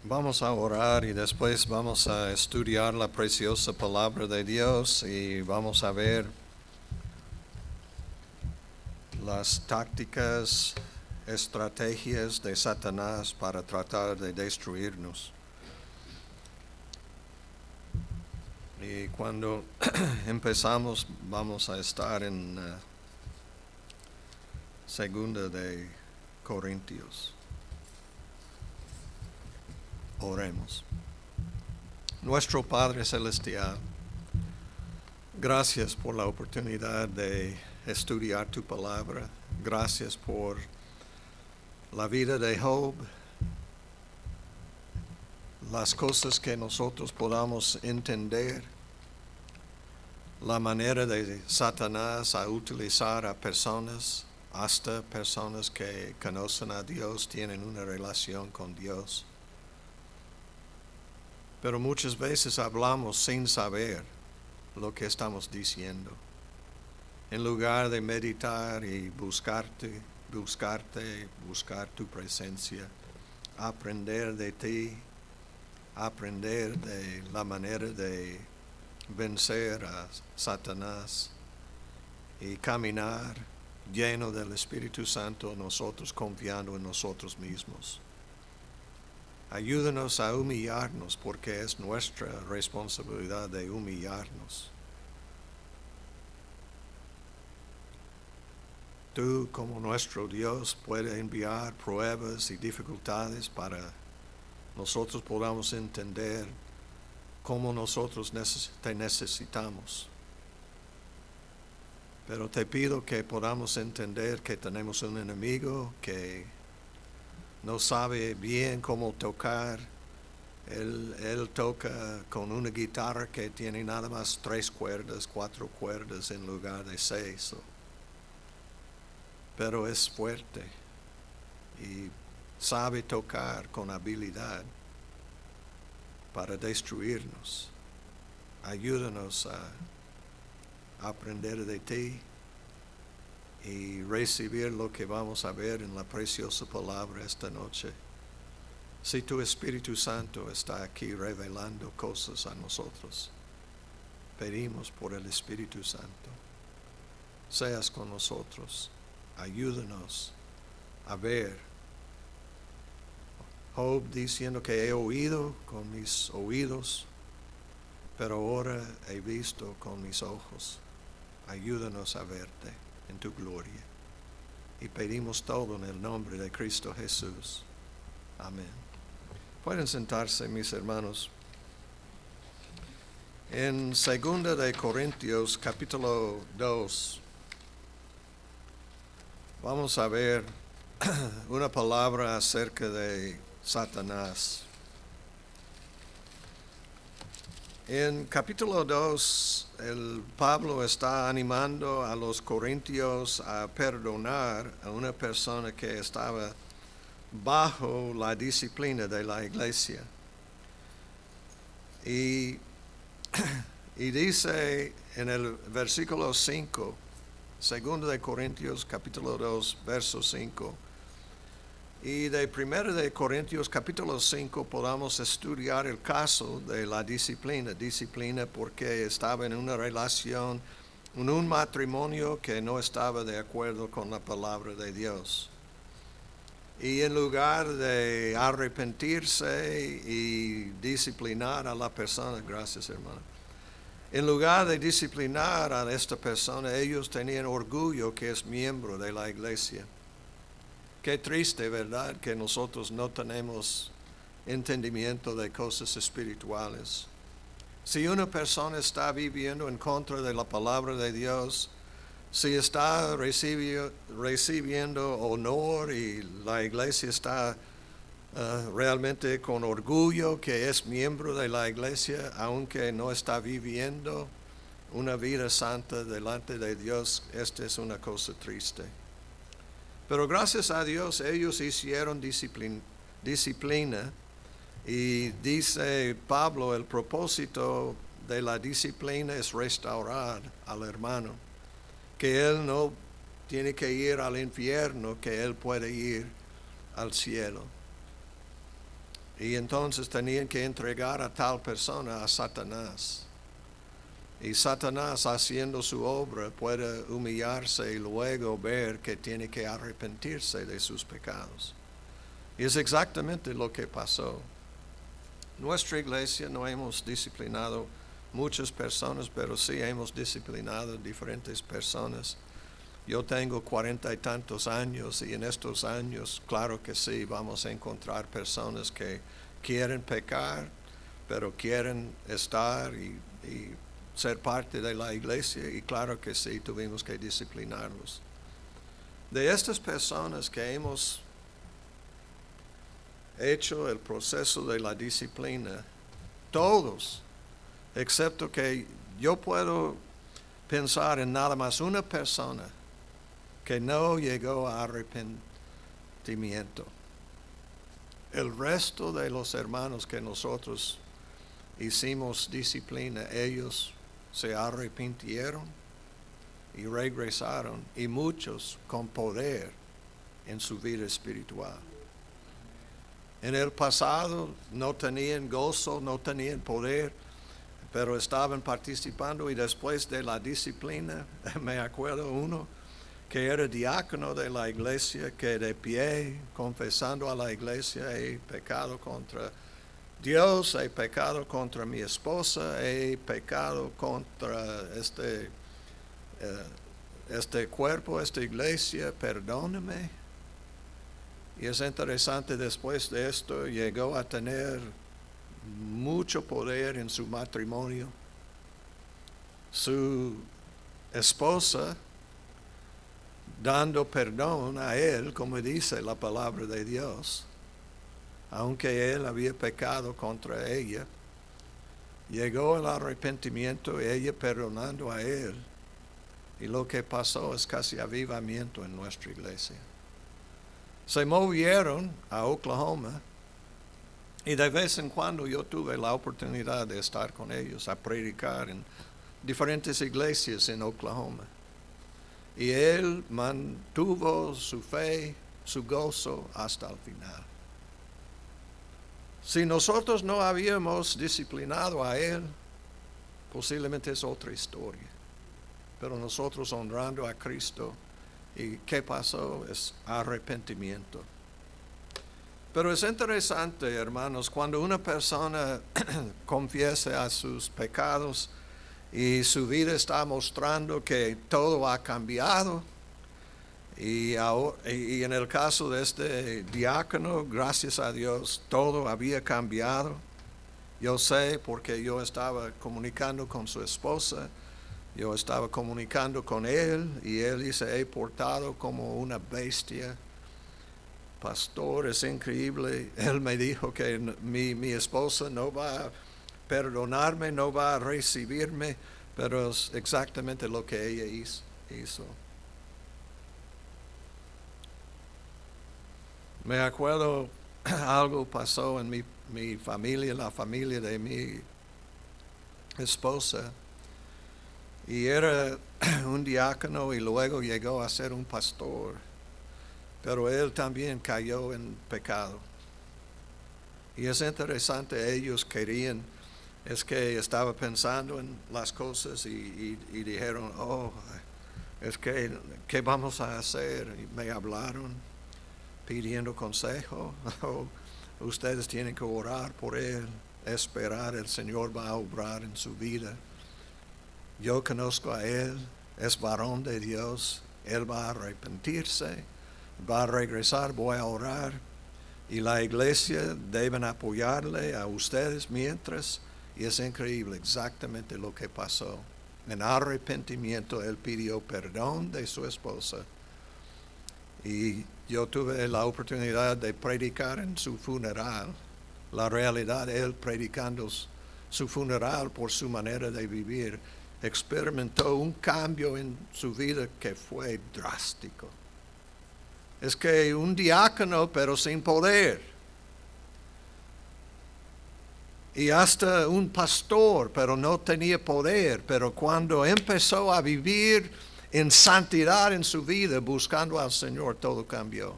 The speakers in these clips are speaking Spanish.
Vamos a orar y después vamos a estudiar la preciosa palabra de Dios y vamos a ver las tácticas, estrategias de Satanás para tratar de destruirnos. Y cuando empezamos vamos a estar en Segunda de Corintios. Oremos. Nuestro Padre Celestial, gracias por la oportunidad de estudiar tu palabra. Gracias por la vida de Job, las cosas que nosotros podamos entender, la manera de Satanás a utilizar a personas, hasta personas que conocen a Dios, tienen una relación con Dios. Pero muchas veces hablamos sin saber lo que estamos diciendo. En lugar de meditar y buscar tu presencia, aprender de ti, aprender de la manera de vencer a Satanás y caminar lleno del Espíritu Santo, nosotros confiando en nosotros mismos. Ayúdanos a humillarnos porque es nuestra responsabilidad de humillarnos. Tú, como nuestro Dios, puedes enviar pruebas y dificultades para nosotros podamos entender cómo nosotros te necesitamos. Pero te pido que podamos entender que tenemos un enemigo que no sabe bien cómo tocar. Él toca con una guitarra que tiene nada más 3 cuerdas, 4 cuerdas en lugar de 6. Pero es fuerte y sabe tocar con habilidad para destruirnos. Ayúdanos a aprender de ti y recibir lo que vamos a ver en la preciosa palabra esta noche. Si tu Espíritu Santo está aquí revelando cosas a nosotros, pedimos por el Espíritu Santo. Seas con nosotros, ayúdanos a ver. Job diciendo que he oído con mis oídos, pero ahora he visto con mis ojos. Ayúdanos a verte en tu gloria. Y pedimos todo en el nombre de Cristo Jesús. Amén. Pueden sentarse, mis hermanos. En 2 de Corintios, capítulo 2, vamos a ver una palabra acerca de Satanás. En capítulo 2, Pablo está animando a los corintios a perdonar a una persona que estaba bajo la disciplina de la iglesia. Y dice en el versículo 5, 2 de Corintios capítulo 2, verso 5, y de 1 de Corintios capítulo 5 podamos estudiar el caso de la disciplina porque estaba en una relación, en un matrimonio que no estaba de acuerdo con la palabra de Dios. Y en lugar de arrepentirse y disciplinar a la persona, gracias hermano, en lugar de disciplinar a esta persona, ellos tenían orgullo que es miembro de la iglesia. Qué triste, ¿verdad?, que nosotros no tenemos entendimiento de cosas espirituales. Si una persona está viviendo en contra de la palabra de Dios, si está recibiendo honor y la iglesia está realmente con orgullo que es miembro de la iglesia, aunque no está viviendo una vida santa delante de Dios, esta es una cosa triste. Pero gracias a Dios ellos hicieron disciplina y dice Pablo, el propósito de la disciplina es restaurar al hermano, que él no tiene que ir al infierno, que él puede ir al cielo. Y entonces tenían que entregar a tal persona a Satanás. Y Satanás, haciendo su obra, puede humillarse y luego ver que tiene que arrepentirse de sus pecados. Y es exactamente lo que pasó. Nuestra iglesia no hemos disciplinado muchas personas, pero sí hemos disciplinado diferentes personas. Yo tengo 40 y tantos años y en estos años, claro que sí, vamos a encontrar personas que quieren pecar, pero quieren estar y ser parte de la iglesia, y claro que sí, tuvimos que disciplinarlos. De estas personas que hemos hecho el proceso de la disciplina, todos, excepto que yo puedo pensar en nada más una persona que no llegó a arrepentimiento. El resto de los hermanos que nosotros hicimos disciplina, ellos se arrepintieron y regresaron, y muchos con poder en su vida espiritual. En el pasado no tenían gozo, no tenían poder, pero estaban participando, y después de la disciplina, me acuerdo uno que era diácono de la iglesia, que de pie, confesando a la iglesia: he pecado contra Dios, he pecado contra mi esposa, he pecado contra este cuerpo, esta iglesia, perdóname. Y es interesante, después de esto llegó a tener mucho poder en su matrimonio. Su esposa, dando perdón a él, como dice la palabra de Dios, aunque él había pecado contra ella, llegó el arrepentimiento, ella perdonando a él, y lo que pasó es casi avivamiento en nuestra iglesia. Se movieron a Oklahoma, y de vez en cuando yo tuve la oportunidad de estar con ellos, a predicar en diferentes iglesias en Oklahoma. Y él mantuvo su fe, su gozo hasta el final. Si nosotros no habíamos disciplinado a él, posiblemente es otra historia. Pero nosotros honrando a Cristo, ¿y qué pasó? Es arrepentimiento. Pero es interesante, hermanos, cuando una persona confiesa a sus pecados y su vida está mostrando que todo ha cambiado, y en el caso de este diácono, gracias a Dios, todo había cambiado. Yo sé, porque yo estaba comunicando con su esposa, yo estaba comunicando con él, y él dice: he portado como una bestia. Pastor, es increíble. Él me dijo que mi esposa no va a perdonarme, no va a recibirme, pero es exactamente lo que ella hizo. Me acuerdo, algo pasó en mi familia, la familia de mi esposa, y era un diácono y luego llegó a ser un pastor, pero él también cayó en pecado. Y es interesante, ellos querían, es que estaba pensando en las cosas y dijeron: oh, es que, ¿qué vamos a hacer? Y me hablaron pidiendo consejo. Oh, ustedes tienen que orar por él, esperar, el Señor va a obrar en su vida. Yo conozco a él, es varón de Dios, él va a arrepentirse, va a regresar, voy a orar. Y la iglesia deben apoyarle a ustedes mientras. Y es increíble exactamente lo que pasó. En arrepentimiento él pidió perdón de su esposa. Y yo tuve la oportunidad de predicar en su funeral. La realidad, él predicando su funeral por su manera de vivir, experimentó un cambio en su vida que fue drástico. Es que un diácono, pero sin poder. Y hasta un pastor, pero no tenía poder. Pero cuando empezó a vivir en santidad en su vida, buscando al Señor, todo cambió.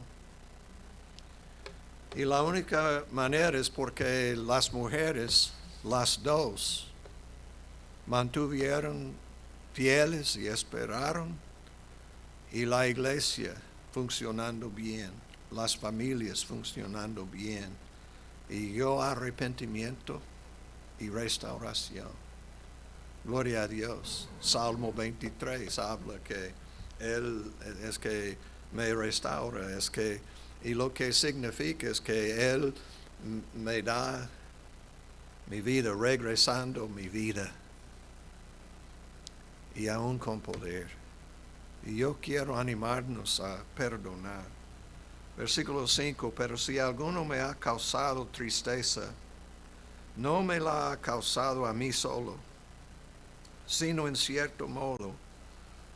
Y la única manera es porque las mujeres, las dos, mantuvieron fieles y esperaron, y la iglesia funcionando bien, las familias funcionando bien, y yo arrepentimiento y restauración. Gloria a Dios. Salmo 23 habla que Él es que me restaura, y lo que significa es que Él me da mi vida, regresando mi vida, y aún con poder. Y yo quiero animarnos a perdonar. Versículo 5, pero si alguno me ha causado tristeza, no me la ha causado a mí solo, sino en cierto modo,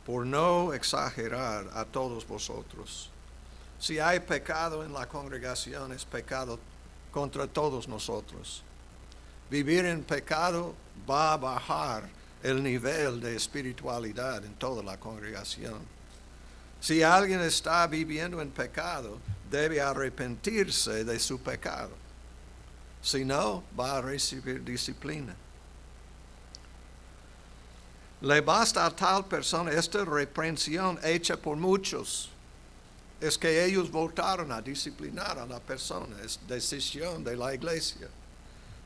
por no exagerar, a todos vosotros. Si hay pecado en la congregación, es pecado contra todos nosotros. Vivir en pecado va a bajar el nivel de espiritualidad en toda la congregación. Si alguien está viviendo en pecado, debe arrepentirse de su pecado. Si no, va a recibir disciplina. Le basta a tal persona esta reprensión hecha por muchos. Es que ellos votaron a disciplinar a la persona. Es decisión de la iglesia.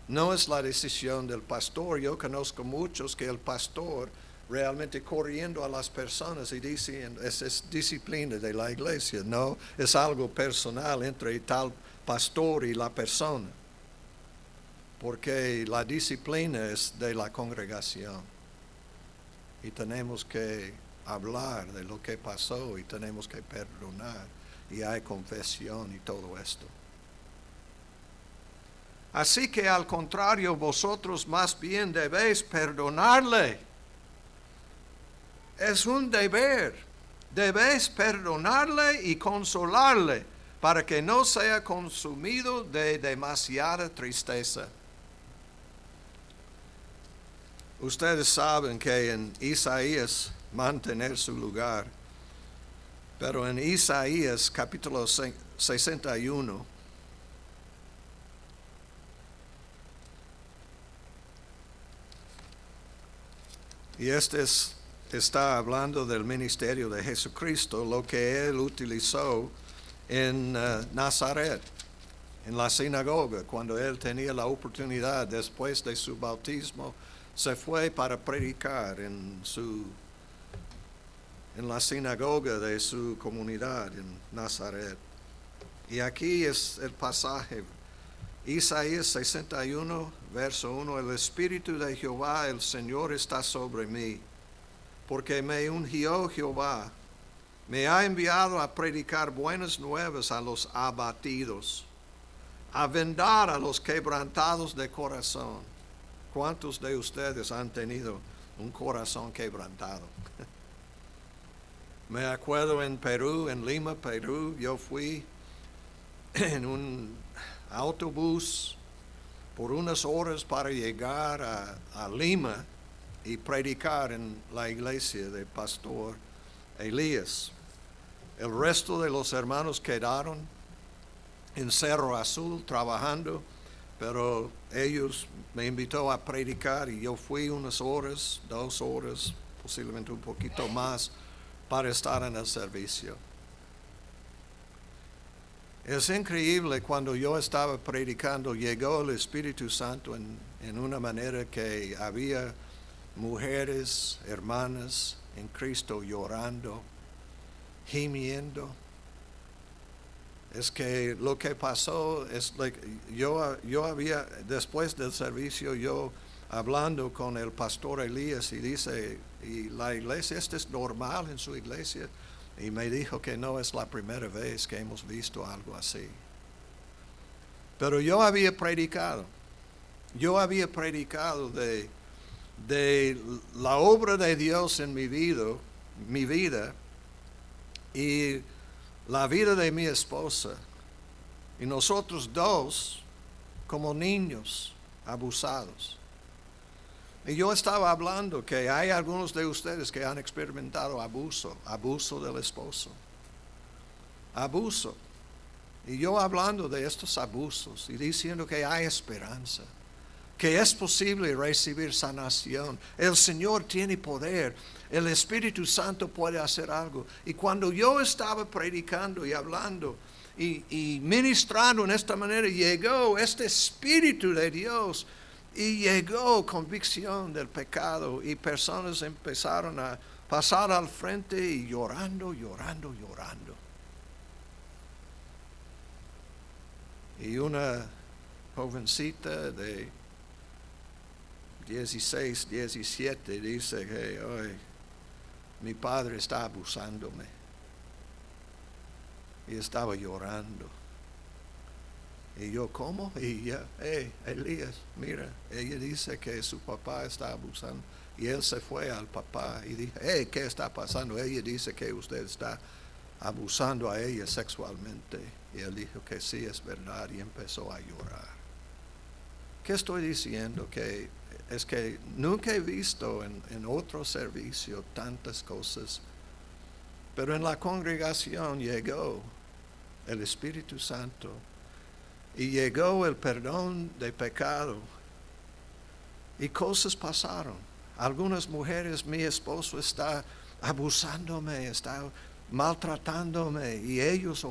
No es la decisión del pastor. Yo conozco muchos que el pastor realmente corriendo a las personas y diciendo, es disciplina de la iglesia. No, es algo personal entre tal pastor y la persona. Porque la disciplina es de la congregación. Y tenemos que hablar de lo que pasó y tenemos que perdonar. Y hay confesión y todo esto. Así que al contrario, vosotros más bien debéis perdonarle. Es un deber. Debéis perdonarle y consolarle para que no sea consumido de demasiada tristeza. Ustedes saben que en Isaías mantener su lugar, pero en Isaías capítulo 61, y está hablando del ministerio de Jesucristo, lo que Él utilizó en Nazaret, en la sinagoga, cuando Él tenía la oportunidad después de su bautismo, se fue para predicar en la sinagoga de su comunidad en Nazaret. Y aquí es el pasaje, Isaías 61, verso 1, el Espíritu de Jehová, el Señor, está sobre mí, porque me ungió Jehová, me ha enviado a predicar buenas nuevas a los abatidos, a vendar a los quebrantados de corazón. ¿Cuántos de ustedes han tenido un corazón quebrantado? Me acuerdo en Perú, en Lima, Perú, yo fui en un autobús por unas horas para llegar a Lima y predicar en la iglesia del pastor Elías. El resto de los hermanos quedaron en Cerro Azul trabajando, pero ellos me invitó a predicar y yo fui unas horas, 2 horas, posiblemente un poquito más, para estar en el servicio. Es increíble, cuando yo estaba predicando, llegó el Espíritu Santo en una manera que había mujeres, hermanas en Cristo llorando, gimiendo. Es que lo que pasó es yo había, después del servicio, yo hablando con el pastor Elías y dice, ¿y la iglesia, esto es normal en su iglesia? Y me dijo que no es la primera vez que hemos visto algo así. Pero yo había predicado de la obra de Dios en mi vida y la vida de mi esposa, y nosotros dos como niños abusados. Y yo estaba hablando que hay algunos de ustedes que han experimentado abuso del esposo. Abuso. Y yo hablando de estos abusos y diciendo que hay esperanza, que es posible recibir sanación. El Señor tiene poder. El Espíritu Santo puede hacer algo. Y cuando yo estaba predicando y hablando y ministrando en esta manera, llegó este Espíritu de Dios y llegó convicción del pecado y personas empezaron a pasar al frente y llorando. Y una jovencita de 16, 17 dice que hoy mi padre está abusándome. Y estaba llorando. Y yo, ¿cómo? Y ella, Elías, mira, ella dice que su papá está abusando. Y él se fue al papá y dijo, ¿qué está pasando? Ella dice que usted está abusando a ella sexualmente. Y él dijo que sí, es verdad, y empezó a llorar. ¿Qué estoy diciendo? Que es que nunca he visto en otro servicio tantas cosas, pero en la congregación llegó el Espíritu Santo y llegó el perdón de pecado y cosas pasaron. Algunas mujeres, mi esposo está abusándome, está maltratándome, y ellos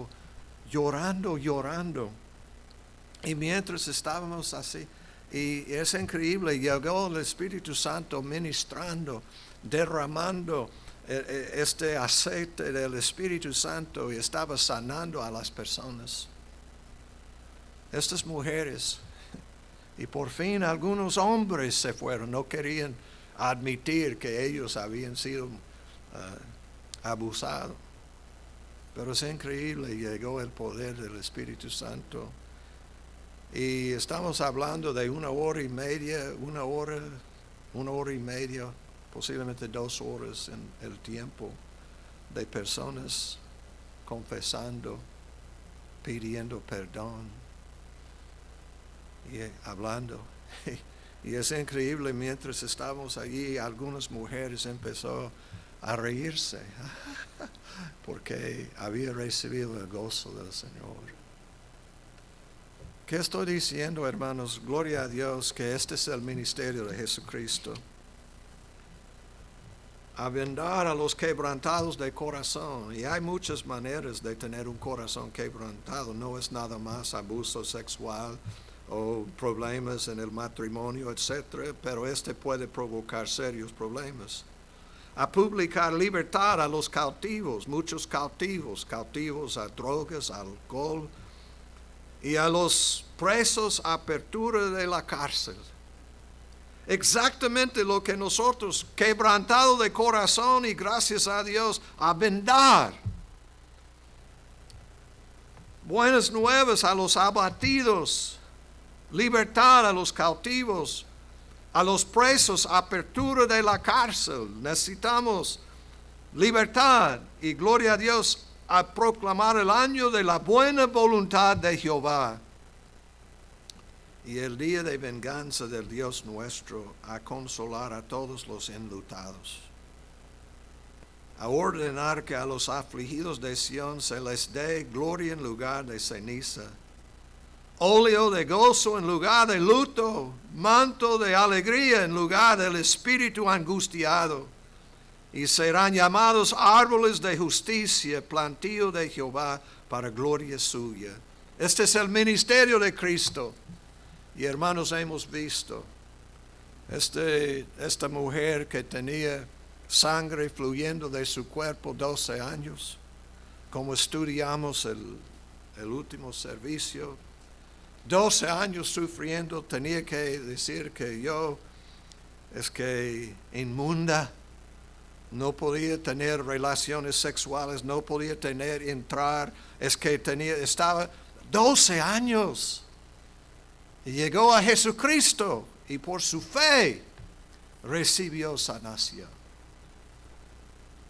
llorando. Y mientras estábamos así, y es increíble, llegó el Espíritu Santo ministrando, derramando este aceite del Espíritu Santo y estaba sanando a las personas. Estas mujeres, y por fin algunos hombres se fueron, no querían admitir que ellos habían sido abusados. Pero es increíble, llegó el poder del Espíritu Santo. Y estamos hablando de 1 hora y media, una hora y media, posiblemente 2 horas en el tiempo de personas confesando, pidiendo perdón y hablando. Y es increíble, mientras estábamos allí, algunas mujeres empezaron a reírse porque había recibido el gozo del Señor. ¿Qué estoy diciendo, hermanos? Gloria a Dios que este es el ministerio de Jesucristo. A vendar a los quebrantados de corazón. Y hay muchas maneras de tener un corazón quebrantado. No es nada más abuso sexual o problemas en el matrimonio, etc. Pero puede provocar serios problemas. A publicar libertad a los cautivos, muchos cautivos a drogas, alcohol, y a los presos apertura de la cárcel. Exactamente lo que nosotros, quebrantado de corazón y gracias a Dios, a vendar. Buenas nuevas a los abatidos, libertad a los cautivos, a los presos, apertura de la cárcel. Necesitamos libertad y gloria a Dios, a proclamar el año de la buena voluntad de Jehová y el día de venganza del Dios nuestro, a consolar a todos los enlutados, a ordenar que a los afligidos de Sión se les dé gloria en lugar de ceniza, óleo de gozo en lugar de luto, manto de alegría en lugar del espíritu angustiado. Y serán llamados árboles de justicia, plantío de Jehová para gloria suya. Este es el ministerio de Cristo. Y hermanos, hemos visto esta mujer que tenía sangre fluyendo de su cuerpo 12 años, como estudiamos el último servicio. 12 años sufriendo, tenía que decir que yo es que inmunda. No podía tener relaciones sexuales, no podía entrar, estaba 12 años. Y llegó a Jesucristo y por su fe recibió sanación.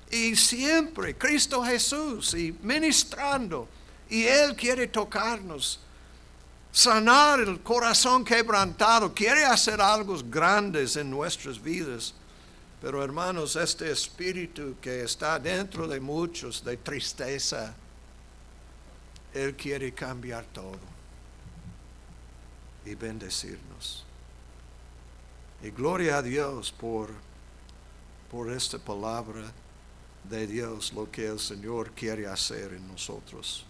Y siempre Cristo Jesús y ministrando, y Él quiere tocarnos, sanar el corazón quebrantado, quiere hacer algo grandes en nuestras vidas. Pero hermanos, este espíritu que está dentro de muchos, de tristeza, Él quiere cambiar todo y bendecirnos. Y gloria a Dios por esta palabra de Dios, lo que el Señor quiere hacer en nosotros.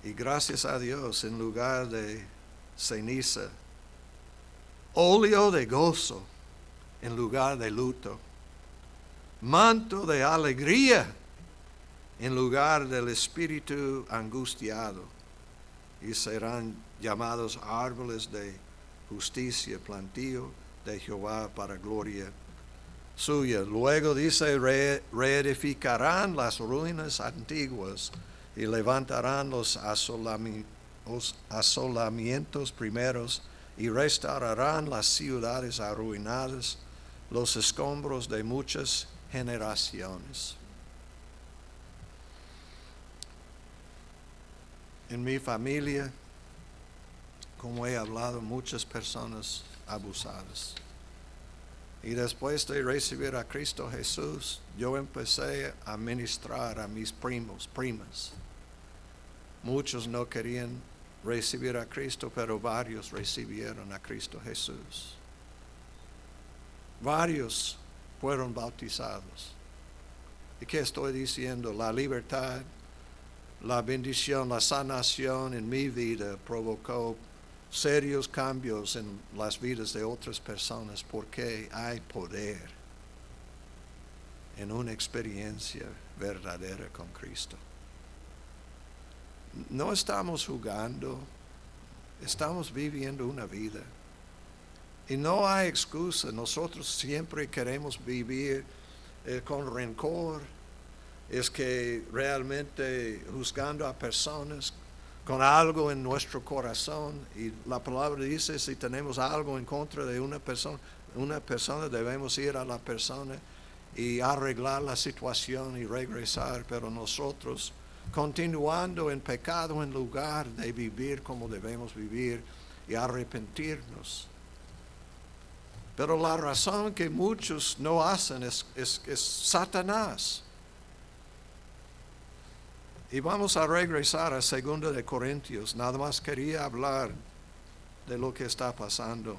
Y gracias a Dios, en lugar de ceniza, óleo de gozo en lugar de luto, manto de alegría en lugar del espíritu angustiado, y serán llamados árboles de justicia, plantío de Jehová para gloria suya. Luego dice, reedificarán las ruinas antiguas y levantarán los asolamientos primeros y restaurarán las ciudades arruinadas, los escombros de muchas generaciones. En mi familia, como he hablado, muchas personas abusadas. Y después de recibir a Cristo Jesús, yo empecé a ministrar a mis primos, primas. Muchos no querían recibir a Cristo, pero varios recibieron a Cristo Jesús. Varios fueron bautizados. ¿Y qué estoy diciendo? La libertad, la bendición, la sanación en mi vida provocó serios cambios en las vidas de otras personas, porque hay poder en una experiencia verdadera con Cristo. No estamos jugando, estamos viviendo una vida. Y no hay excusa. Nosotros siempre queremos vivir con rencor. Es que realmente juzgando a personas con algo en nuestro corazón. Y la palabra dice, si tenemos algo en contra de una persona debemos ir a la persona y arreglar la situación y regresar. Pero nosotros, continuando en pecado en lugar de vivir como debemos vivir y arrepentirnos. Pero la razón que muchos no hacen es Satanás. Y vamos a regresar a 2 de Corintios. Nada más quería hablar de lo que está pasando.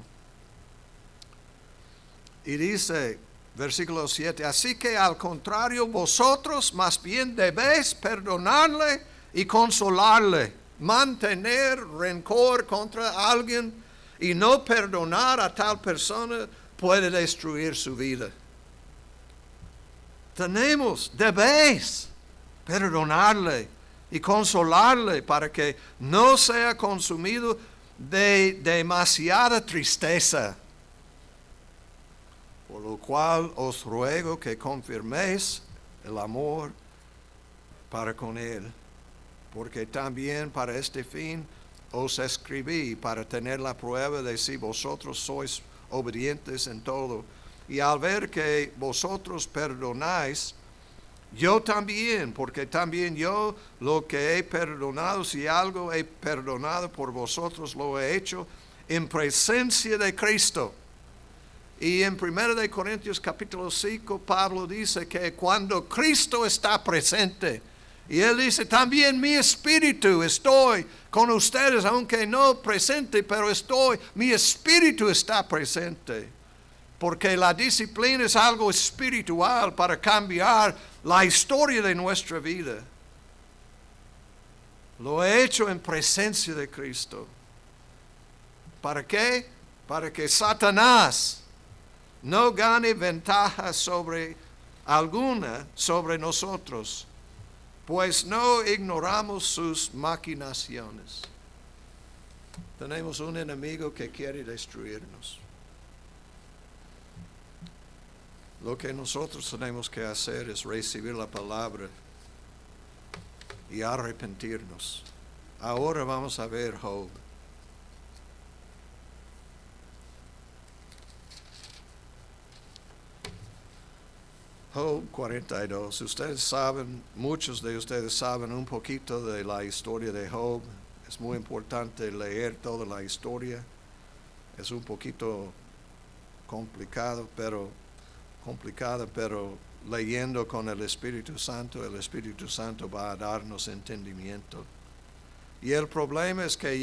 Y dice, versículo 7, así que al contrario, vosotros más bien debéis perdonarle y consolarle. Mantener rencor contra alguien y no perdonar a tal persona puede destruir su vida. Debéis perdonarle y consolarle para que no sea consumido de demasiada tristeza. Por lo cual os ruego que confirméis el amor para con él, porque también para este fin os escribí, para tener la prueba de si vosotros sois obedientes en todo. Y al ver que vosotros perdonáis, yo también, porque también yo lo que he perdonado, si algo he perdonado por vosotros, lo he hecho en presencia de Cristo. Y en 1 de Corintios capítulo 5, Pablo dice que cuando Cristo está presente, y él dice, también mi espíritu estoy con ustedes, aunque no presente, pero mi espíritu está presente. Porque la disciplina es algo espiritual para cambiar la historia de nuestra vida. Lo he hecho en presencia de Cristo. ¿Para qué? Para que Satanás no gane ventaja alguna sobre nosotros, pues no ignoramos sus maquinaciones. Tenemos un enemigo que quiere destruirnos. Lo que nosotros tenemos que hacer es recibir la palabra y arrepentirnos. Ahora vamos a ver Job. Job 42. Ustedes saben, muchos de ustedes saben un poquito de la historia de Job. Es muy importante leer toda la historia. Es un poquito complicada, pero leyendo con el Espíritu Santo va a darnos entendimiento. Y el problema es que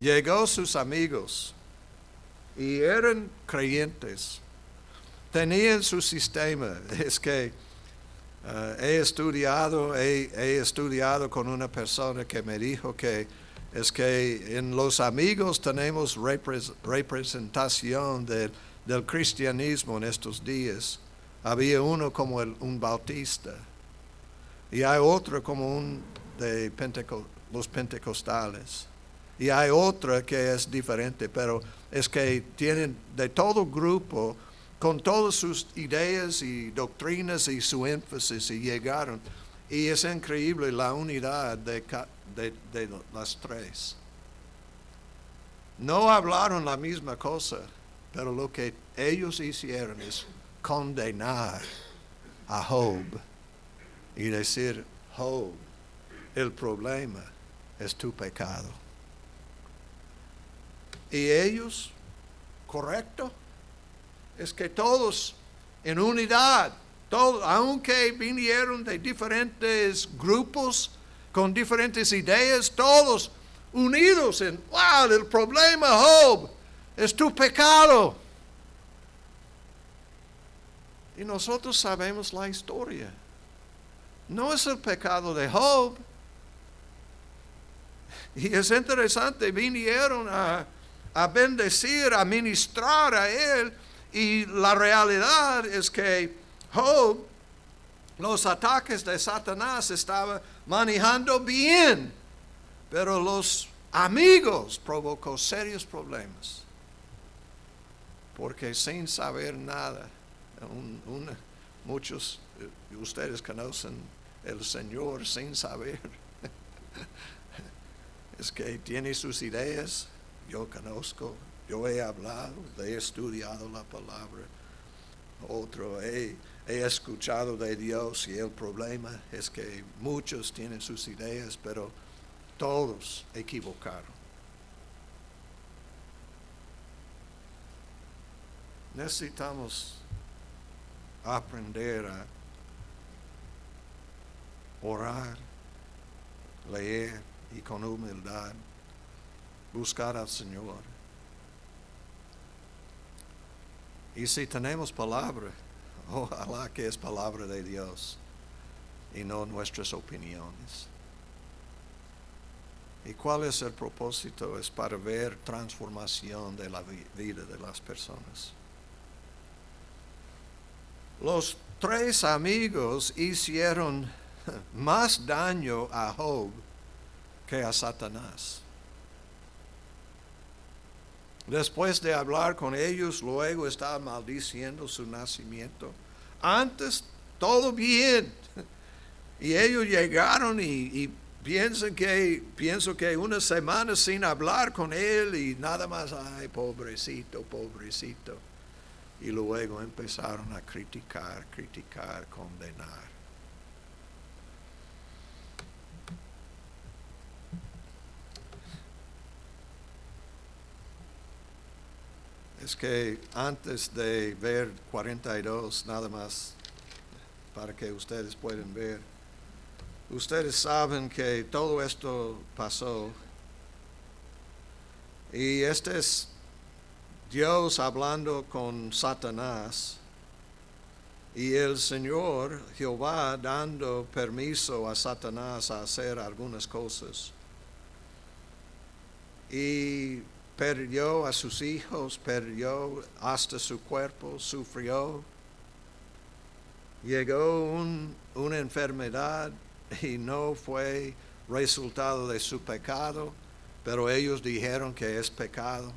llegó sus amigos y eran creyentes, tenían su sistema. Es que he estudiado con una persona que me dijo que es que en los amigos tenemos representación del cristianismo en estos días. Había uno como un bautista y hay otro como un de los pentecostales y hay otra que es diferente, pero es que tienen de todo grupo con todas sus ideas y doctrinas y su énfasis y llegaron. Y es increíble la unidad de las tres. No hablaron la misma cosa, pero lo que ellos hicieron es condenar a Job y decir, Job, el problema es tu pecado. Y ellos, correcto, es que todos en unidad, todos, aunque vinieron de diferentes grupos con diferentes ideas, todos unidos en, wow, el problema, Job, es tu pecado. Y nosotros sabemos la historia. No es el pecado de Job. Y es interesante, vinieron a bendecir, a ministrar a él. Y la realidad es que Job, los ataques de Satanás estaba manejando bien, pero los amigos provocó serios problemas, porque sin saber nada, muchos de ustedes conocen el Señor sin saber, es que tiene sus ideas, yo conozco. Yo he hablado, he estudiado la palabra. Otro, he escuchado de Dios y el problema es que muchos tienen sus ideas, pero todos equivocaron. Necesitamos aprender a orar, leer y con humildad buscar al Señor. Y si tenemos palabra, ojalá que es palabra de Dios y no nuestras opiniones. ¿Y cuál es el propósito? Es para ver transformación de la vida de las personas. Los tres amigos hicieron más daño a Job que a Satanás. Después de hablar con ellos, luego estaba maldiciendo su nacimiento. Antes, todo bien. Y ellos llegaron y pienso que una semana sin hablar con él y nada más, ay, pobrecito, pobrecito. Y luego empezaron a criticar, condenar. Es que antes de ver 42, nada más para que ustedes puedan ver, ustedes saben que todo esto pasó y este es Dios hablando con Satanás y el Señor Jehová dando permiso a Satanás a hacer algunas cosas. Y perdió a sus hijos, perdió hasta su cuerpo, sufrió. Llegó una enfermedad y no fue resultado de su pecado, pero ellos dijeron que es pecado.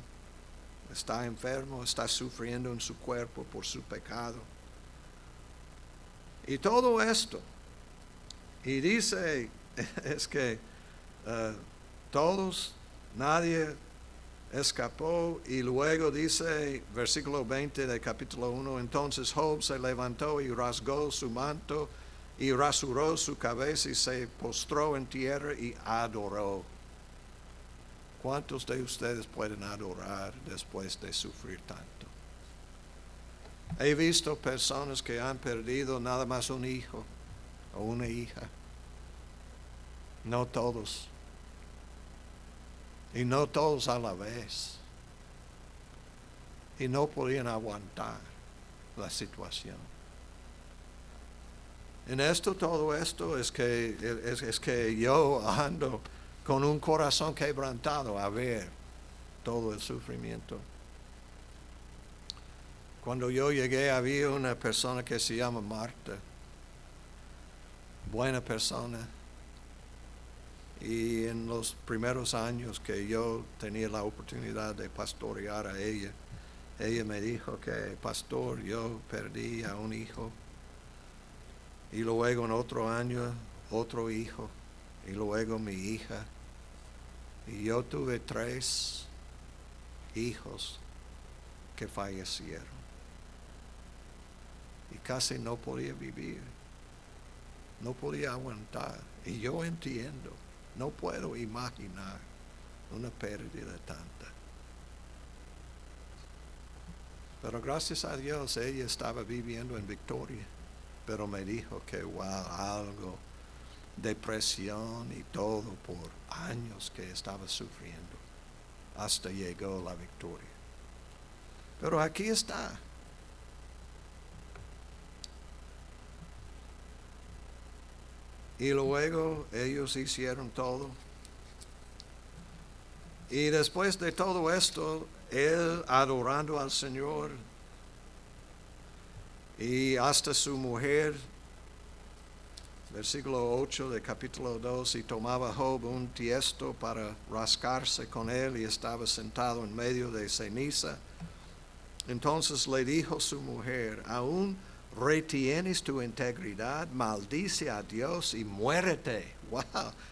Está enfermo, está sufriendo en su cuerpo por su pecado. Y todo esto, y dice, es que nadie escapó, y luego dice, versículo 20 del capítulo 1, entonces Job se levantó y rasgó su manto y rasuró su cabeza y se postró en tierra y adoró. ¿Cuántos de ustedes pueden adorar después de sufrir tanto? He visto personas que han perdido nada más un hijo o una hija. No todos. Y no todos a la vez. Y no podían aguantar la situación. En todo esto es que yo ando con un corazón quebrantado a ver todo el sufrimiento. Cuando yo llegué había una persona que se llama Marta, buena persona, y en los primeros años que yo tenía la oportunidad de pastorear a ella me dijo que, pastor, yo perdí a un hijo, y luego en otro año otro hijo, y luego mi hija, y yo tuve 3 hijos que fallecieron. Y casi no podía vivir, no podía aguantar. Y yo entiendo, no puedo imaginar una pérdida tanta. Pero gracias a Dios ella estaba viviendo en Victoria, pero me dijo que algo, depresión y todo por años que estaba sufriendo, hasta llegó la victoria. Pero aquí está. Y luego ellos hicieron todo. Y después de todo esto, él adorando al Señor y hasta su mujer, versículo 8 de capítulo 2, y tomaba Job un tiesto para rascarse con él y estaba sentado en medio de ceniza. Entonces le dijo su mujer, ¿aún retienes tu integridad? Maldice a Dios y muérete. Wow,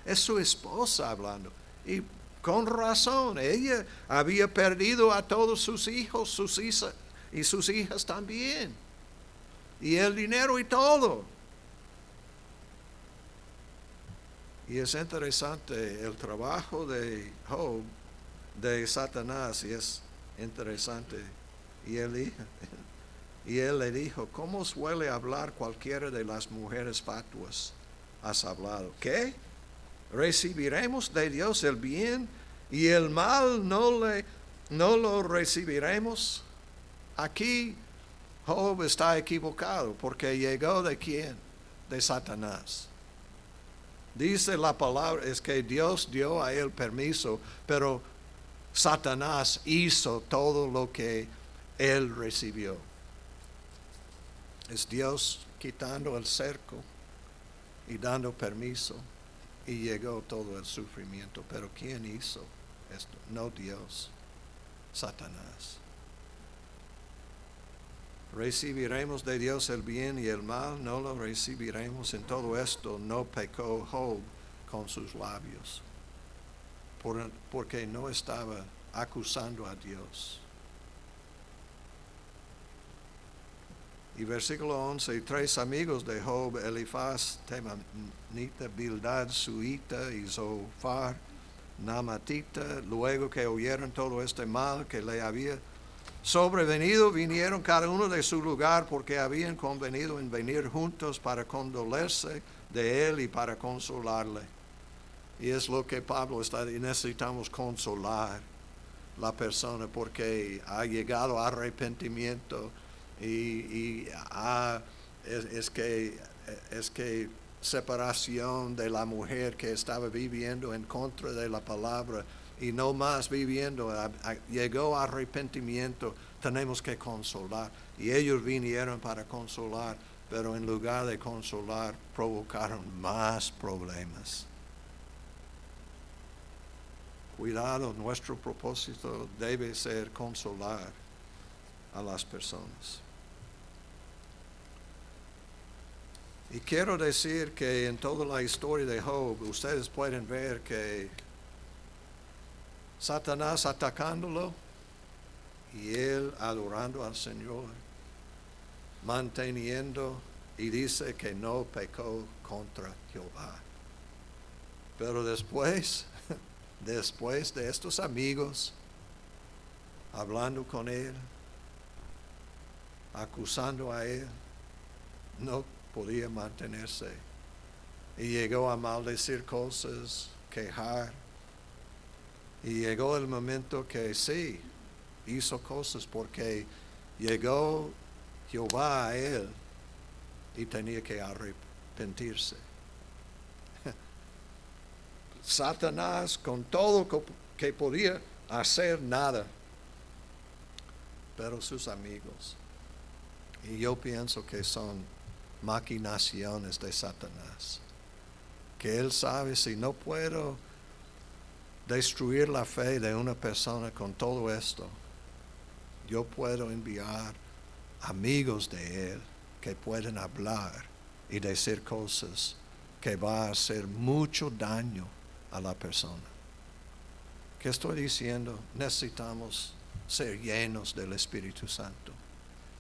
es su esposa hablando. Y con razón, ella había perdido a todos sus hijos, sus hijas y sus hijas también. Y el dinero y todo. Y es interesante el trabajo de Job, de Satanás, y es interesante. Y él le dijo, ¿cómo suele hablar cualquiera de las mujeres fatuas? Has hablado. ¿Qué? ¿Recibiremos de Dios el bien y el mal no lo recibiremos? Aquí Job está equivocado porque llegó ¿de quién? De Satanás. Dice la palabra, es que Dios dio a él permiso, pero Satanás hizo todo lo que él recibió. Es Dios quitando el cerco y dando permiso, y llegó todo el sufrimiento. Pero ¿quién hizo esto? No Dios, Satanás. ¿Recibiremos de Dios el bien y el mal? No lo recibiremos. En todo esto no pecó Job con sus labios, porque no estaba acusando a Dios. Y versículo 11, 3 amigos de Job, Elifaz, Temanita, Bildad, Suita y Zofar, Namatita, luego que oyeron todo este mal que le había sobrevenido, vinieron cada uno de su lugar, porque habían convenido en venir juntos para condolerse de él y para consolarle. Y es lo que Pablo está diciendo, necesitamos consolar la persona porque ha llegado a arrepentimiento. Es que separación de la mujer que estaba viviendo en contra de la palabra y no más viviendo, llegó a arrepentimiento. Tenemos que consolar, y ellos vinieron para consolar, pero en lugar de consolar provocaron más problemas. Cuidado, nuestro propósito debe ser consolar a las personas. Y quiero decir que en toda la historia de Job, ustedes pueden ver que Satanás atacándolo y él adorando al Señor, manteniendo, y dice que no pecó contra Jehová. Pero después de estos amigos hablando con él, acusando a él, no podía mantenerse. Y llegó a maldecir cosas, quejar. Y llegó el momento que sí, hizo cosas porque llegó Jehová a él y tenía que arrepentirse. Satanás con todo que podía hacer nada, pero sus amigos. Y yo pienso que son maquinaciones de Satanás, que él sabe, si no puedo destruir la fe de una persona con todo esto, yo puedo enviar amigos de él que pueden hablar y decir cosas que va a hacer mucho daño a la persona. ¿Qué estoy diciendo? Necesitamos ser llenos del Espíritu Santo.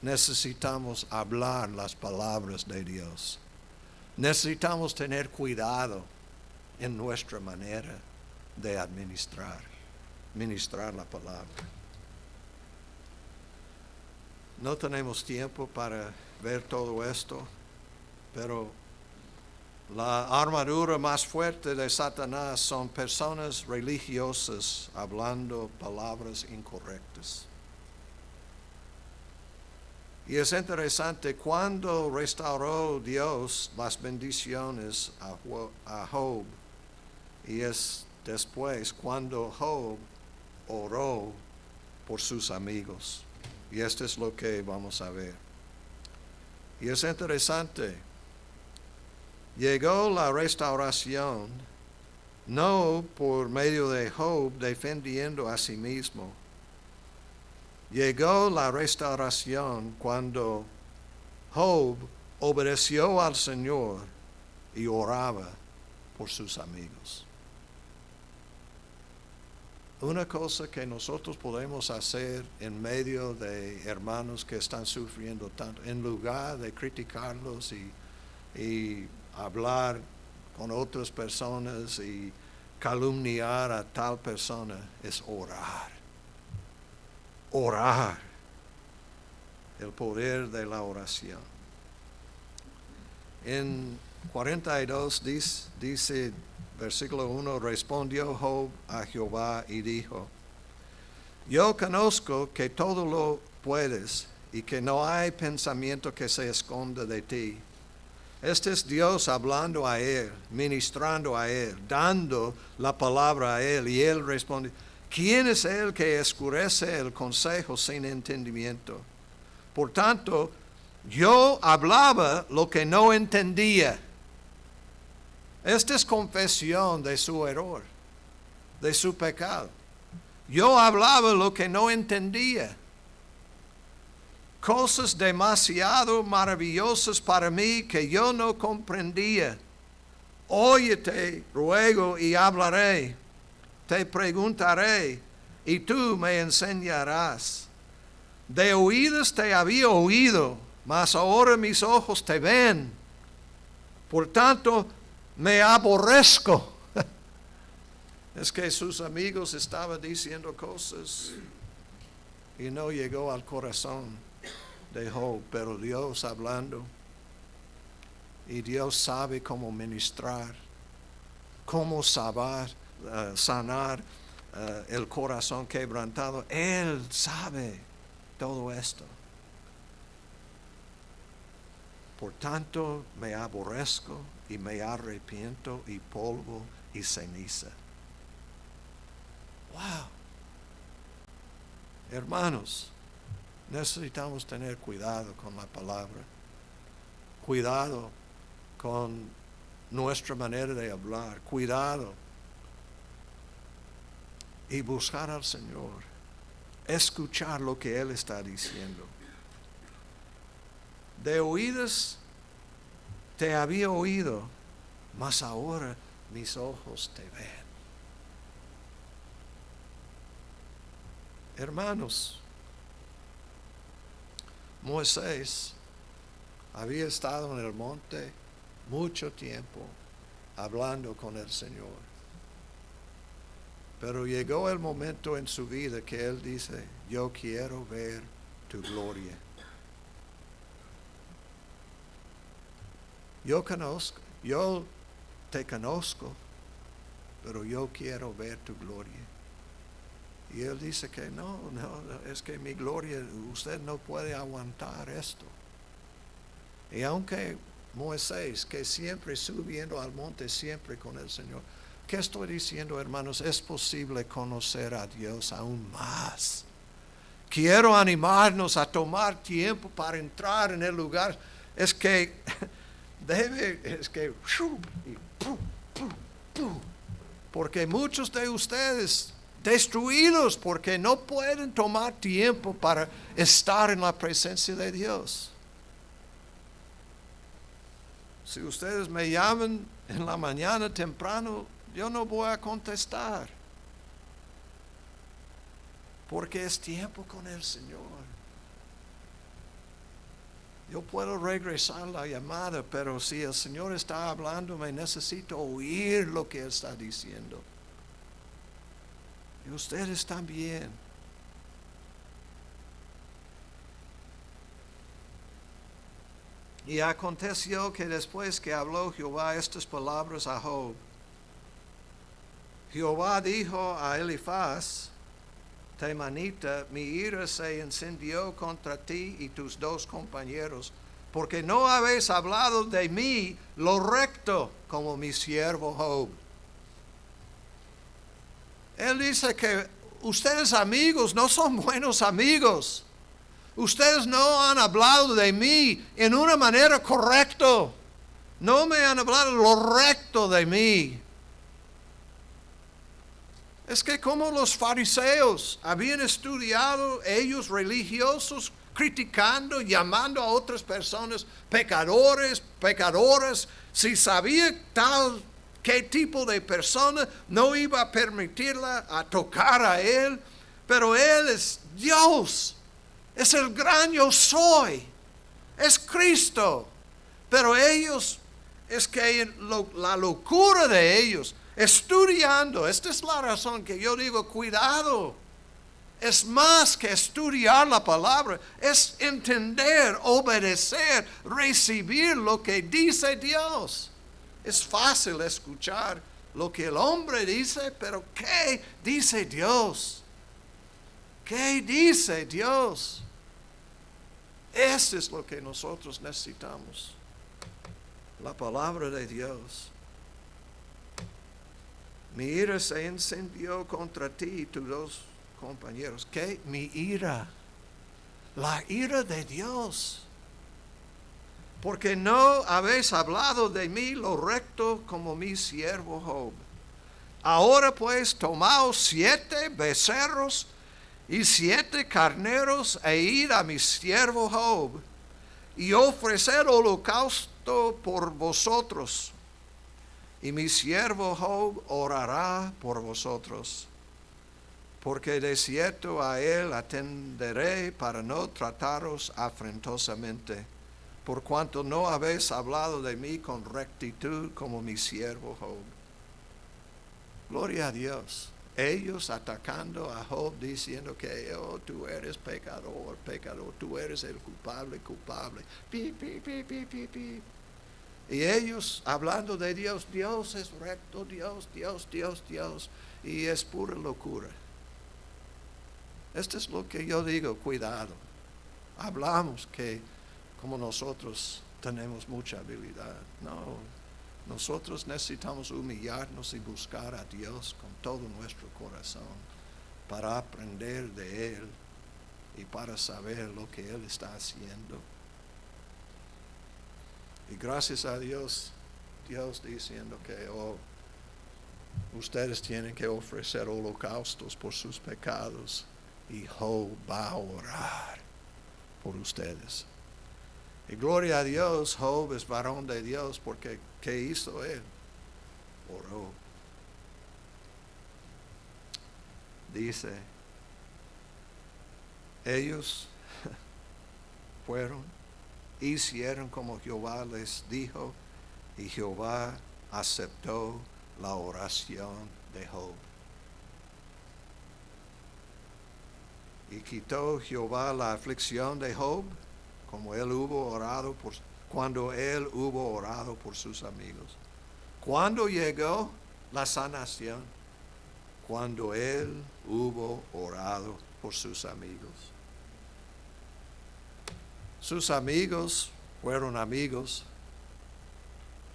Necesitamos hablar las palabras de Dios. Necesitamos tener cuidado en nuestra manera de ministrar la palabra. No tenemos tiempo para ver todo esto, pero la armadura más fuerte de Satanás son personas religiosas hablando palabras incorrectas. Y es interesante, cuando restauró Dios las bendiciones a Job, y es después cuando Job oró por sus amigos. Y esto es lo que vamos a ver. Y es interesante, llegó la restauración no por medio de Job defendiendo a sí mismo. Llegó la restauración cuando Job obedeció al Señor y oraba por sus amigos. Una cosa que nosotros podemos hacer en medio de hermanos que están sufriendo tanto, en lugar de criticarlos y hablar con otras personas y calumniar a tal persona, es orar. Orar. El poder de la oración. En 42 dice versículo 1, respondió Job a Jehová y dijo, yo conozco que todo lo puedes y que no hay pensamiento que se esconda de ti. Este es Dios hablando a él, ministrando a él, dando la palabra a él. Y él responde, ¿quién es el que oscurece el consejo sin entendimiento? Por tanto, yo hablaba lo que no entendía. Esta es confesión de su error, de su pecado. Yo hablaba lo que no entendía. Cosas demasiado maravillosas para mí que yo no comprendía. Óyete, ruego, y hablaré. Te preguntaré, y tú me enseñarás. De oídas te había oído, mas ahora mis ojos te ven. Por tanto, me aborrezco. Es que sus amigos estaban diciendo cosas y no llegó al corazón de Job, pero Dios hablando, y Dios sabe cómo ministrar, cómo sanar el corazón quebrantado. Él sabe todo esto. Por tanto, me aborrezco y me arrepiento y polvo y ceniza. Wow. Hermanos, necesitamos tener cuidado con la palabra. Cuidado con nuestra manera de hablar. Cuidado. Y buscar al Señor. Escuchar lo que Él está diciendo. De oídas te había oído, mas ahora mis ojos te ven. Hermanos, Moisés había estado en el monte mucho tiempo hablando con el Señor. Pero llegó el momento en su vida que él dice, yo quiero ver tu gloria. yo te conozco, pero yo quiero ver tu gloria. Y él dice que no, es que mi gloria, usted no puede aguantar esto. Y aunque Moisés, que siempre subiendo al monte, siempre con el Señor, ¿qué estoy diciendo, hermanos? Es posible conocer a Dios aún más. Quiero animarnos a tomar tiempo para entrar en el lugar. Es que porque muchos de ustedes destruidos porque no pueden tomar tiempo para estar en la presencia de Dios. Si ustedes me llaman en la mañana temprano, yo no voy a contestar. Porque es tiempo con el Señor. Yo puedo regresar la llamada, pero si el Señor está hablando, me necesito oír lo que Él está diciendo. Y ustedes también. Y aconteció que después que habló Jehová estas palabras a Job, Jehová dijo a Elifaz, Temanita, mi ira se encendió contra ti y tus dos compañeros, porque no habéis hablado de mí lo recto como mi siervo Job. Él dice que ustedes amigos no son buenos amigos. Ustedes no han hablado de mí en una manera correcta. No me han hablado lo recto de mí. Es que como los fariseos habían estudiado, ellos religiosos, criticando, llamando a otras personas pecadores, pecadoras, si sabía tal qué tipo de persona, no iba a permitirla a tocar a él, pero él es Dios, es el gran yo soy, es Cristo, pero ellos, es que la locura de ellos, estudiando, esta es la razón que yo digo, cuidado, es más que estudiar la palabra, es entender, obedecer, recibir lo que dice Dios. Es fácil escuchar lo que el hombre dice, pero ¿qué dice Dios? ¿Qué dice Dios? Eso es lo que nosotros necesitamos, la palabra de Dios. Mi ira se encendió contra ti y tus dos compañeros. ¿Qué? Mi ira. La ira de Dios. Porque no habéis hablado de mí lo recto como mi siervo Job. Ahora pues tomaos 7 becerros y 7 carneros e id a mi siervo Job y ofrecer holocausto por vosotros. Y mi siervo Job orará por vosotros, porque de cierto a él atenderé para no trataros afrentosamente, por cuanto no habéis hablado de mí con rectitud como mi siervo Job. Gloria a Dios. Ellos atacando a Job diciendo que tú eres pecador, pecador, tú eres el culpable, culpable. Pi, pi, pi, pi, pi, pi. Y ellos hablando de Dios, Dios es recto, Dios, y es pura locura. Esto es lo que yo digo, cuidado. Hablamos que como nosotros tenemos mucha habilidad. No, nosotros necesitamos humillarnos y buscar a Dios con todo nuestro corazón para aprender de Él y para saber lo que Él está haciendo. Y gracias a Dios, Dios diciendo que ustedes tienen que ofrecer holocaustos por sus pecados y Job va a orar por ustedes. Y gloria a Dios, Job es varón de Dios porque ¿qué hizo él? Oró. Dice, ellos fueron, hicieron como Jehová les dijo y Jehová aceptó la oración de Job. Y quitó Jehová la aflicción de Job, como él hubo orado cuando él hubo orado por sus amigos. ¿Cuándo llegó la sanación? Cuando él hubo orado por sus amigos. Sus amigos fueron amigos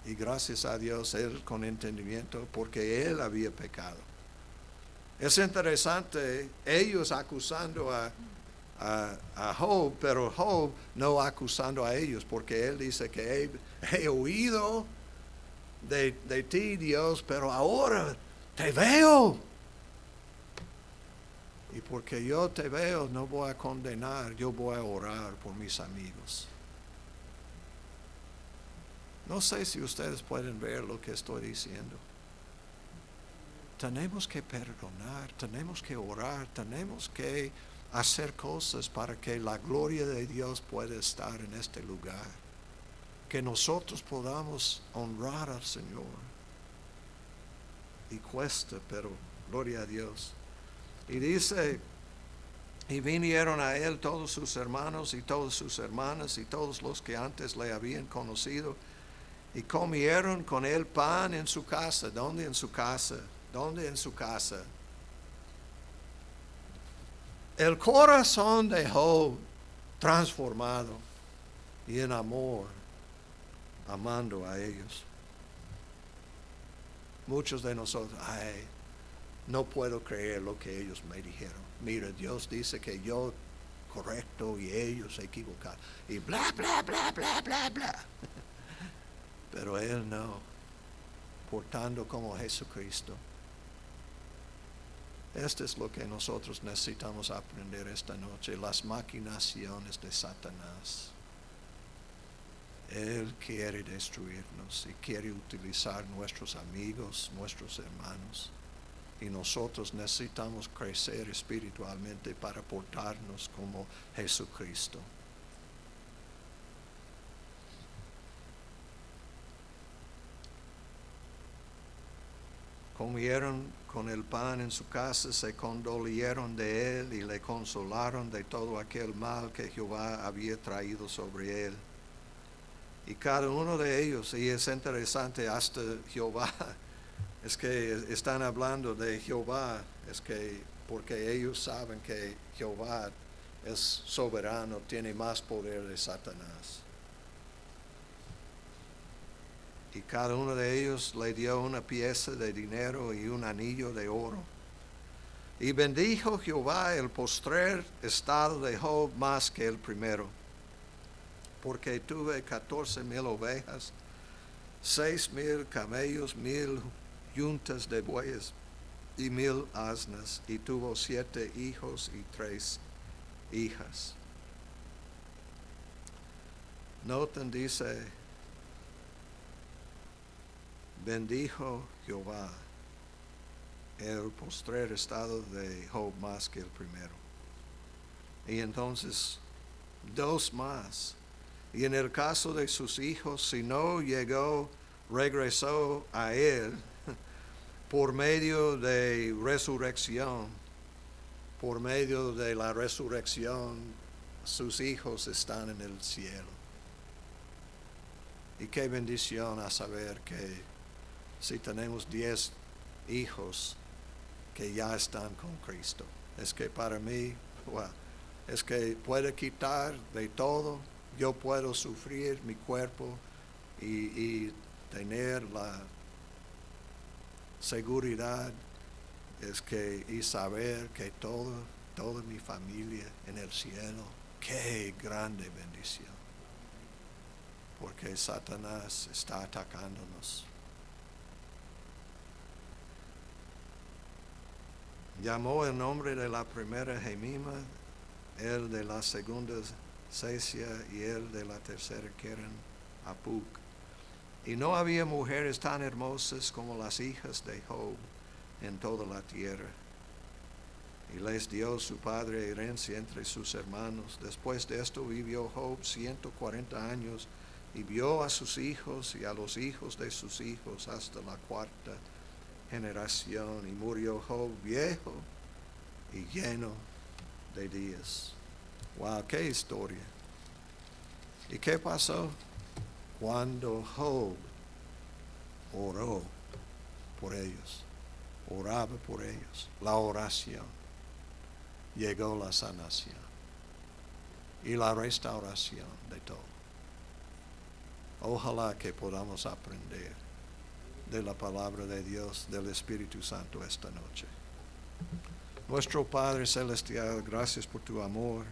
y gracias a Dios él con entendimiento porque él había pecado. Es interesante ellos acusando a Job, pero Job no acusando a ellos porque él dice que he oído de ti, Dios, pero ahora te veo. Y porque yo te veo, no voy a condenar, yo voy a orar por mis amigos. No sé si ustedes pueden ver lo que estoy diciendo. Tenemos que perdonar, tenemos que orar, tenemos que hacer cosas para que la gloria de Dios pueda estar en este lugar. Que nosotros podamos honrar al Señor. Y cuesta, pero gloria a Dios. Y dice, y vinieron a él todos sus hermanos y todas sus hermanas y todos los que antes le habían conocido y comieron con él pan en su casa. ¿Dónde en su casa? ¿Dónde en su casa? El corazón de Job transformado y en amor, amando a ellos. Muchos de nosotros, no puedo creer lo que ellos me dijeron. Mira, Dios dice que yo correcto y ellos equivocados. Y bla, bla, bla, bla, bla, bla. Pero él no, portando como Jesucristo. Esto es lo que nosotros necesitamos aprender esta noche, las maquinaciones de Satanás. Él quiere destruirnos y quiere utilizar nuestros amigos, nuestros hermanos. Y nosotros necesitamos crecer espiritualmente para portarnos como Jesucristo. Comieron con el pan en su casa, se condolieron de él y le consolaron de todo aquel mal que Jehová había traído sobre él. Y cada uno de ellos, y es interesante, hasta Jehová, es que están hablando de Jehová, es que porque ellos saben que Jehová es soberano, tiene más poder de Satanás. Y cada uno de ellos le dio una pieza de dinero y un anillo de oro. Y bendijo Jehová el postrer estado de Job más que el primero, porque tuve 14,000 ovejas, 6,000 camellos, 1,000 yuntas de bueyes y 1,000 asnas, y tuvo 7 hijos y 3 hijas. Noten, dice, bendijo Jehová el postrer estado de Job más que el primero. Y entonces, 2 más. Y en el caso de sus hijos, si no llegó, regresó a él por medio de resurrección. Por medio de la resurrección, sus hijos están en el cielo. Y qué bendición a saber que si tenemos 10 hijos que ya están con Cristo. Es que para mí, es que puede quitar de todo. Yo puedo sufrir mi cuerpo y tener la seguridad y saber que toda mi familia en el cielo, qué grande bendición. Porque Satanás está atacándonos. Llamó el nombre de la primera Jemima, el de la segunda Sesia y el de la tercera Keren Apuk. Y no había mujeres tan hermosas como las hijas de Job en toda la tierra. Y les dio su padre herencia entre sus hermanos. Después de esto vivió Job 140 años y vio a sus hijos y a los hijos de sus hijos hasta la 4ª generación. Y murió Job viejo y lleno de días. Wow, qué historia. ¿Y qué pasó? Cuando Job oró por ellos, oraba por ellos, la oración, llegó la sanación y la restauración de todo. Ojalá que podamos aprender de la palabra de Dios, del Espíritu Santo esta noche. Nuestro Padre Celestial, gracias por tu amor.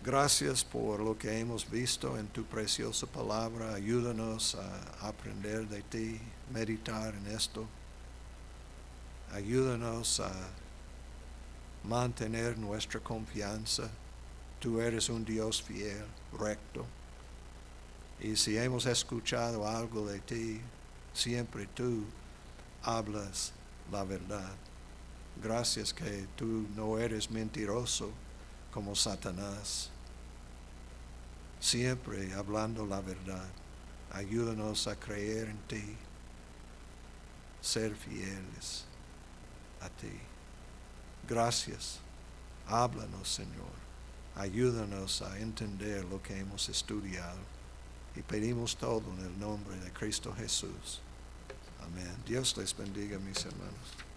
Gracias por lo que hemos visto en tu preciosa palabra. Ayúdanos a aprender de ti, meditar en esto. Ayúdanos a mantener nuestra confianza. Tú eres un Dios fiel, recto. Y si hemos escuchado algo de ti, siempre tú hablas la verdad. Gracias que tú no eres mentiroso como Satanás. Siempre hablando la verdad. Ayúdanos a creer en ti, ser fieles a ti. Gracias. Háblanos, Señor. Ayúdanos a entender lo que hemos estudiado. Y pedimos todo en el nombre de Cristo Jesús. Amén. Dios les bendiga, mis hermanos.